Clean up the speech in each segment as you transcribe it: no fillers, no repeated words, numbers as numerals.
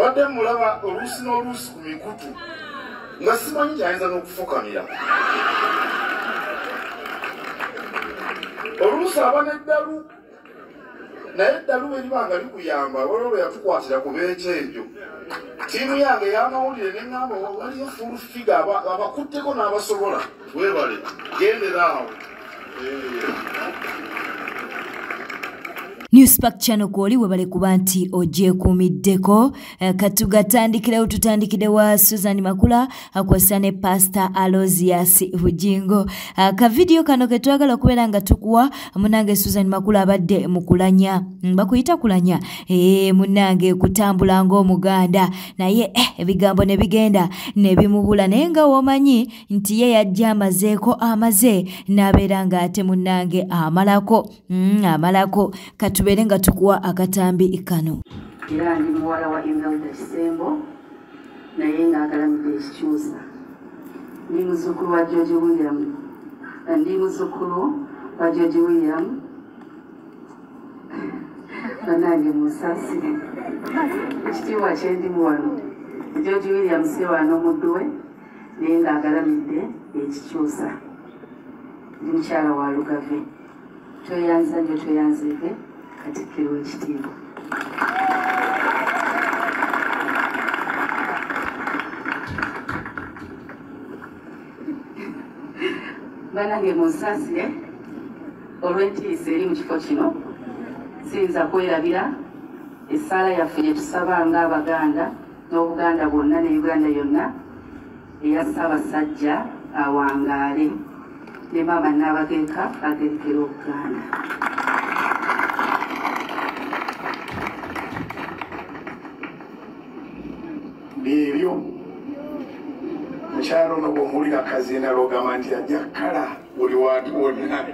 Mbadde mulaba oluusi n'oluusi ku mikutu nga simanyi kyayinza n'okufukamira. Oluusi aba n'eddalu naye eddalu bwe liba nga likuyamba olwo yatukwatira ku beekyejo. Tiimu yange y'amawulire n'eŋŋamba waliyo full figure abakutteko n'abasobola. Weebale gendera awo. Newspack channel kwoli webale kuba nti ogyekuumiddeko. Katugatandikirawo tutandikire wa Susan Makula akwasa ne Pastor Aloysius Bugingo. Ka video kano ke twagala okubeera nga tukuwa munange Susan Makula abadde mu kulanya. Bakuyita kulanya. Munange kutambula ng'Omuganda naye ebigambo ne bigenda ne bimubula naye nga womanyi nti ye yajja amazeeko amaze n'abeera nga ate munange amalako. Amalako tubere nga tukuwa akatambi kano. Era ndi muwala wa Imelda Kisembo naye ng'agalamidde ekikyusa. Ndi muzzukulu wa George William. Ndi muzzukulu wa George William. Nange musasire. Ekitiibwa kye ndimu wano. George William Sewa n'omuddu we naye ng'agalamidde ekikyusa. Ndi mukyala wa Lugave. Tweyanza nnyo tweyanzege. Katikkiro w'ekitiibwa. Banange munsaasire olw'entiisa eri mu kifo kino siyinza kwerabira essaala yaffe gye tusaba ng'Abaganda n'Obuganda bwonna ne Uganda yonna eya Ssaabasajja awangaale ne maama Nnabagereka agerekera Obuganda. Ebyo mukyalo ono bw'omuwulira akazinda lw'ogamba nti ajja kkala buli wantu wonna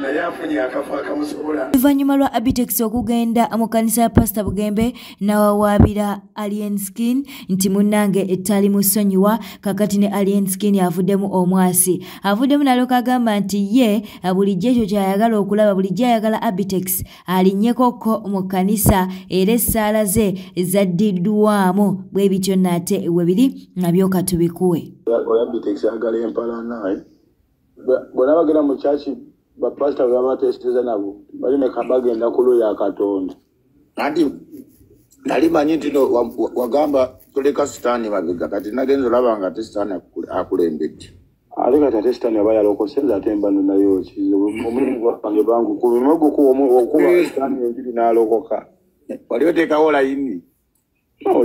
naye afunye akafo akamusobola. Oluvannyuma lwa Abitex okugenda mu kkanisa ya Pastor Bugembe n'awawaabira Alien Skin nti munnange ettali musonyiwa kakati ne Alien Skin avuddemu omwasi. Avuddemu n'alyoka agamba nti ye bulijjo ekyo ky'ayagala okulaba, bulijjo ayagala Abitex alinnyekoko mu kkanisa era essaala ze zaddiddwamu bwe bityo nate we biri nabyoka tubikuwe. Abitex ayagala empalana bonna bagenda mu kyaki bapasita babateeseza nabo balina bagenda ku lwoyo ya Katonda. Anti nali manyi nti wagamba tuleka sitaani mabega kati nagenza olaba nga ate sitaani akulembedde. Ale kati ate sitaani aba yalokose nze ate mba nayo kizibu omulimu gwange bangu ku lumu okuba sitaani enjiri n'alokoka. Wali oteekawo layini?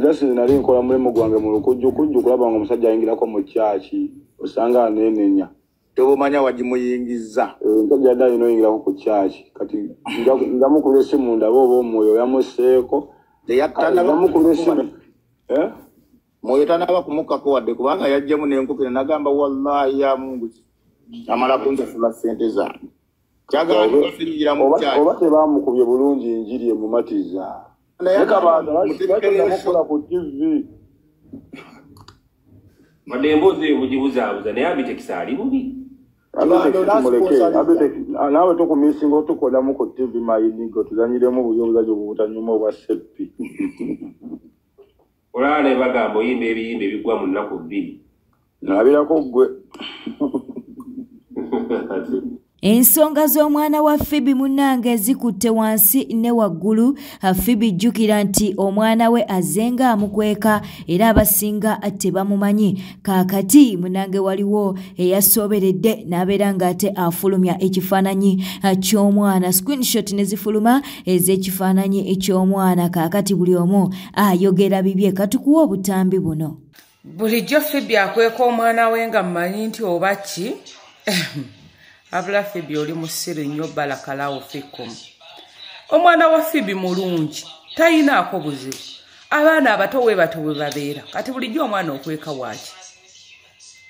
Jasi nali nkola mulimu gwange mu lukujjukujju kulaba nga omusajja ayingirako mu kyaki osanga aneenenya. Tobumanya wagimuyingiza. Ntajja dda alina oyingirako ku kyaki kati ndamukubira essimu ndaba oba omwoyo yamuseeko. Ndamukubira essimu. Mwoyo tanaba kumukkako wadde kubanga yajjamu n'enkukira nagamba wallahi ya Mungu amala kunsasula ssente zange. Kyagala kufiira mu kyaki. Oba tebamukubye bulungi enjiri emumatiza. Leka bantu bakola ku TV. Mademboze bujibuzaabuza naye Abitex ali bubi. Naawe tukumisinga otukolamu ku TV mayinigo tuzanyiremu buyobuzajo bubutanyuma obwa seppi. Olaba ne bagamba oyimba ebiyimba ebigwa mu nnaku bbiri. Nabirako ggwe. Ensonga z'omwana wa Phoebe munnange zikutte wansi ne waggulu. Phoebe jjukira nti omwana we azenga amukweka era abasinga tebamumanyi. Kaakati munnange waliwo eyasooberedde n'abeera ng'ate afulumya ekifaananyi ky'omwana. Screenshot ne zifuluma ez'ekifaananyi eky'omwana. Kaakati buli omu ayogera bibye. Katukuwa obutambi buno. Bulijjo Phoebe akweka omwana we nga mmanyi nti oba ki? Abula Phoebe oli musiru nnyo balakalaawo fekkomu. Omwana wa Phoebe mulungi, tayinaako buzibu. Abaana abato we bato bwe babeera. Kati bulijjo omwana okweka waaki.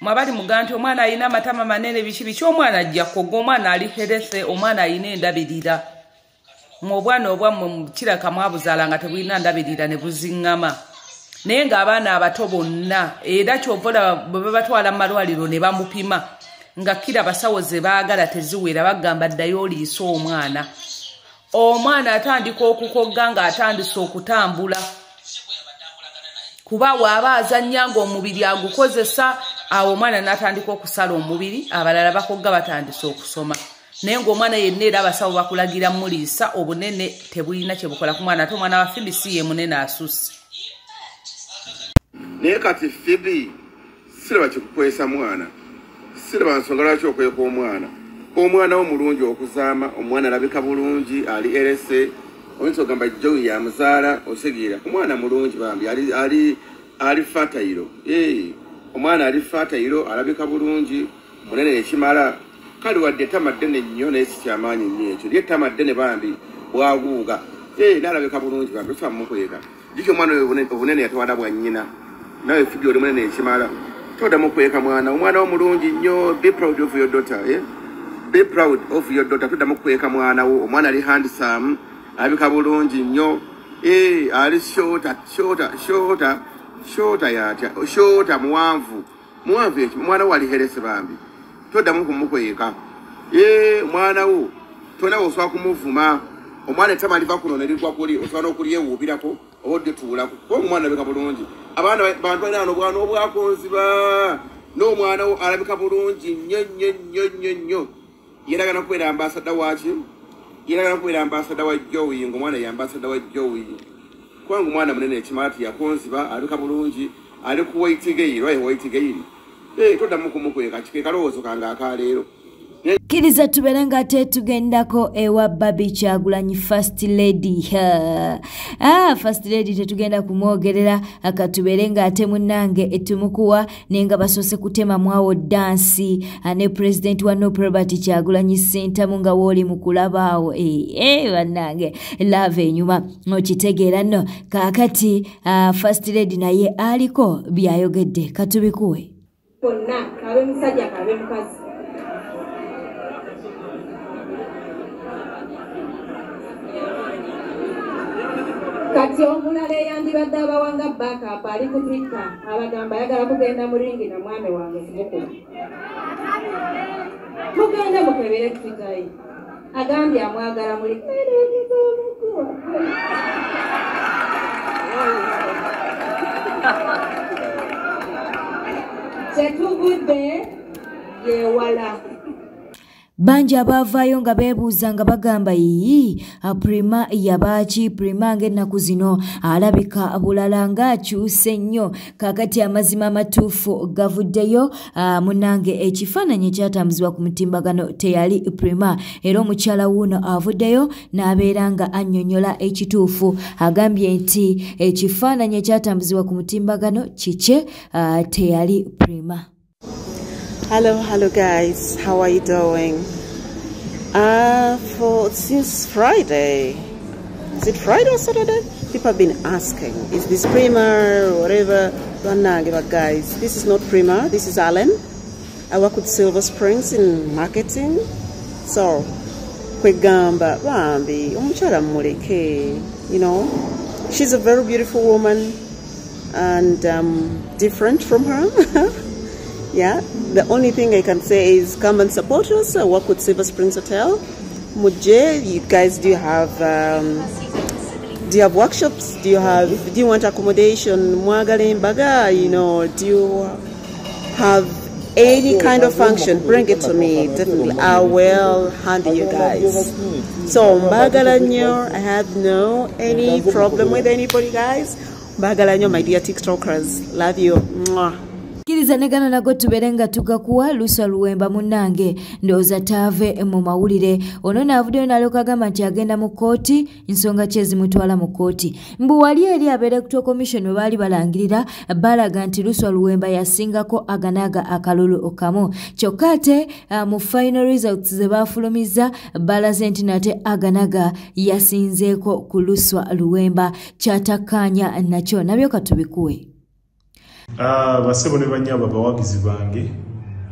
Mwabali muganti omwana alina amatama manene biki omwana ajja kogga omwana ali herese omwana alina endabirira. Obwana obwammwe kiraka mwabuzaala nga tebulina ndabirira ne buziŋŋama. Naye ng'abaana abato bonna era ky'ovola bwe babatwala mu malwaliro ne bamupima. Nga kira basawo ze baagala teziwera bagamba ddayo oliisa omwana. Omwana atandika okukogga nga atandise okutambula. kuba bw'aba azannya ng'omubiri agukozesa awo omwana n'atandika okusala omubiri abalala bakogga batandise okusoma naye ng'omwana yenna era abasawo bakulagira muliisa obunene tebulina kye bukola ku mwana ate omwana wa Phoebe si ye munene asusse naye kati Phoebe siraba kikukwesa mwana siraba nsonga lwaki okweka omwana wo mulungi okuzaama omwana alabika bulungi ali erese oyinza ogamba Joey yamuzaala osegira omwana mulungi bambi ali fatayiro omwana ali fatayiro alabika bulungi munene ekimala kale wadde tamaddene nnyo naye si kyamaanyi nnyo ekyo lye tamaddene bambi bwaguuga naalabika bulungi bambi osa mukweka jikyo omwana obunene yatwala bwa nnyina nawe Phoebe oli munene ekimala todamu kweka omwana wo mulungi nnyo. Be proud of your daughter, be proud of your daughter. Todamu kweka mwana wo omwana ali handsome alabika bulungi nnyo ali shorter muwanvu ekyo mwana wo ali herese bambi todamu kumukweka mwana wo tona oswa kumuvuma omwana etama liva kuno neligwa kuli oswana okuli ewuubirako obodde tuulako kuba omwana alabika bulungi abaana bantu balina n'obwana obwakonziba n'omwana wo alabika bulungi nnyo yeragana kubeera ambasada waki yeragana kubeera ambasada wa Joey ng'omwana ye ambasada wa Joey kubanga omwana munene ekimala tiyakonziba alabika bulungi ali ku Waitigeri lwaye Waitigeri todamu kumukweka kike kalowoozo kange akaleero Kiriza tubeere nga tetugendako ewa Babi Kyagulanyi First Lady. First Lady tetugenda kumwogerera akatubeere nga ate munnange etumukuwa nenga basoose kutema mwawo dansi ne President wa No Probity Kyagulanyi Ssentamu nga wooli mu kulabaawo bannange lava enyuma okitegeera nno kaakati First Lady naye aliko byayogedde katubikuwe bonna kabe musajja kabe mukazi kati omulala eyandibadde abawanga backup ali ku Twitter abagamba ayagala kugenda mu ringi na mwami wange kumukuba mugende mukebere Twitter ye agambye amwagala muli kyetugudde yewala banji abavaayo nga beebuuza nga bagamba Prima yabaaki Prima ng'ennaku zino alabika bulala ng'akyuse nnyo kaakati amazima amatuufu gavuddeyo munnange ekifaananyi ekyatambuzibwa ku mutimbagano teyali Prima era omukyala wuuno avuddeyo n'abeera nga annyonnyola ekituufu agambye nti ekifaananyi ekyatambuzibwa ku mutimbagano kikye teyali Prima. Hello guys, how are you doing? Since Friday, is it Friday or Saturday? People have been asking, is this Prima or whatever? But guys, this is not Prima, this is Alan. I work with Silver Springs in marketing. So, kwegamba bambi omukyala muleke, you know, she's a very beautiful woman and different from her. Yeah, the only thing I can say is come and support us. I work with Silver Springs Hotel. Muje, you guys, do you have workshops? Do you want accommodation? Mwagale Baga, you know, do you have any kind of function? Bring it to me. Definitely, I will handle you guys. So Mbagalanyo, I have any problem with anybody, guys. Mbagalanyo, my dear TikTokers, love you. Mwah. Kiriza negana nago tubeere nga tugakuwa Luswa Luwemba munnange ndowooza taave mu mawulire ono naavuddeyo n'alyoka agamba nti agenda mu kkooti nsonga ki ezimutwala mu kkooti mbu wali eri abeelectoral commission we baali balangirira balaga nti Luswa Luwemba yasingako aganaaga akalulu kamu kyokka ate mu final results ze baafulumiza balaze nti nate aganaaga yasinzeeko ku Luswa Luwemba kyatakkaanya nakyo nabyo katubikuwe. Basebo ne banyaba bawagizi bange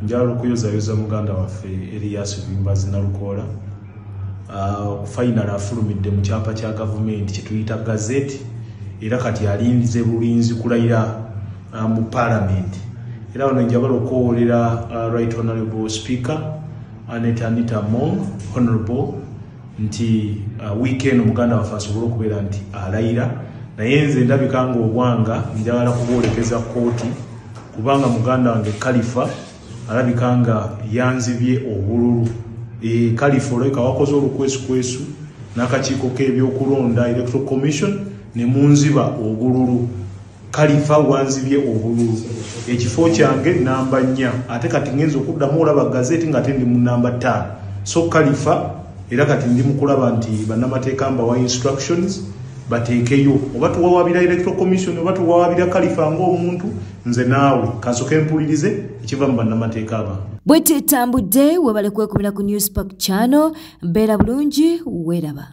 njalo kuyozayoza muganda waffe Elias Vimbazi na Lukola final afulumidde mu kyapa kya government kituyita gazette era kati alinze bulinzi kulayira mu parliament era ono njabala okuwolera right honorable speaker Anita Mong honorable nti weekend muganda waffe asobola okubeera nti alayira naye nze ndabika nga obwanga njagala kuboolekeza kooti kubanga muganda wange Kalifa alabika nga yanzibye obululu. Kalifa olabika wakoze olukwesukwesu n'akakiiko k'ebyokulonda Electoral Commission ne munziba obululu. Kalifa wanzibye obululu. Ekifo kyange namba 4 ate kati ngenza okuddamu olaba gazeti nga tendi mu namba 5. So Kalifa era kati ndi mukulaba nti bannamateeka mbawa instructions bateekeyo oba tuwawabira Electoral Commission oba tuwawabira Kalifa ng'omuntu nze naawe kasooke mpulirize ekiva mu bannamateeka aba. Bwe tutambudde webale kwekumira ku Newspark Channel, beera bulungi, weeraba.